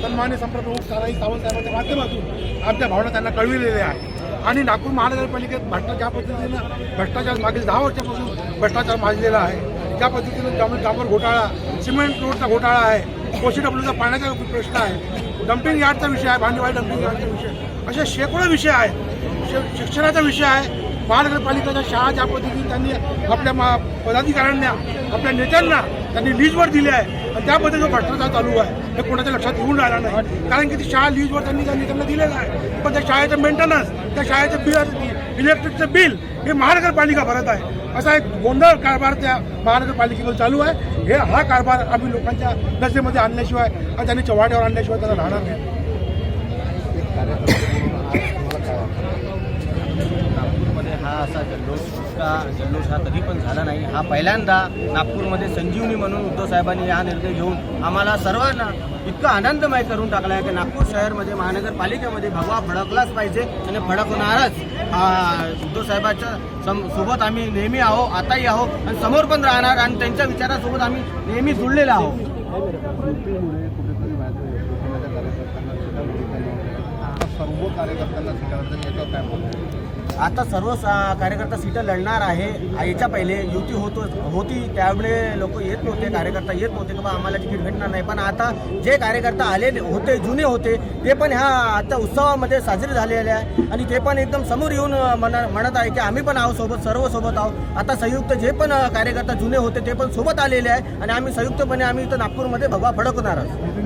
सन्मान्य संप्रमुख साराई सावंत साहेबांच्या माध्यमातून आमच्या भावना त्यांना कळविलेल्या आहे. आणि नागपूर महानगरपालिकेत भ्रष्टाचार ज्या पद्धतीनं भ्रष्टाचार मागील 10 वर्षापासून भ्रष्टाचार माजलेला आहे, ज्या पद्धतीनं डांबर घोटाळा, सिमेंट रोडचा घोटाळा आहे, OCWचा पाण्याचा प्रश्न आहे, डम्पिंग यार्डचा विषय आहे, भांडीवाली डम्पिंग यार्डचा विषय, असे शेकडो विषय आहेत. शिक्षणाचा विषय आहे. महानगरपालिकेच्या शाळा ज्या पद्धतीने त्यांनी आपल्या पदाधिकाऱ्यांना, आपल्या नेत्यांना त्यांनी लीजवर दिले आहे आणि त्या पद्धतीचा भ्रष्टाचार चालू आहे हे कोणाच्या लक्षात येऊन राहिला नाही. कारण की ती शाळा लीजवर त्यांनी त्यांना दिलेलं आहे, पण त्या शाळेचं मेंटेनन्स, त्या शाळेचं बिल, इलेक्ट्रिकचं बिल हे महानगरपालिका भरत आहे. असा एक गोंधळ कारभार त्या महानगरपालिकेमध्ये चालू आहे. हा कारभार आम्ही लोकांच्या नजरेमध्ये आणल्याशिवाय आणि त्यांनी चव्हाट्यावर आणल्याशिवाय त्यांना राहणार नाही. नागपूरमध्ये हा असा जल्लोष हा कधी पण झाला नाही. हा पहिल्यांदा नागपूरमध्ये संजीवनी म्हणून उद्धव साहेबांनी हा निर्णय घेऊन आम्हाला सर्वांना इतका आनंदमय करून टाकला आहे की नागपूर शहरमध्ये महानगरपालिकेमध्ये भगवा फडकलाच पाहिजे आणि फडकणारच. उद्धव साहेबांच्या सोबत आम्ही नेहमी आहो, आताही आहो आणि समोर पण राहणार आणि त्यांच्या विचारासोबत आम्ही नेहमी जुळलेलो आहोत. सर्व कार्यकर्त्यांना सीटावर याच्यावर काय बोलतो? आता सर्व कार्यकर्ता सीटं लढणार आहे. याच्या पहिले युती होती त्यावेळे लोक येत नव्हते, कार्यकर्ता येत नव्हते की बा आम्हाला तिकीट भेटणार नाही. पण आता जे कार्यकर्ता आले होते, जुने होते, ते पण ह्या आता उत्सवामध्ये साजरे झालेले आहे आणि ते पण एकदम समोर येऊन म्हणत आहे की आम्ही पण आहोत सोबत, सर्व सोबत आहोत. आता संयुक्त जे पण कार्यकर्ता जुने होते ते पण सोबत आलेले आहे आणि आम्ही संयुक्तपणे आम्ही इथं नागपूरमध्ये भगवा फडकवणार आहोत.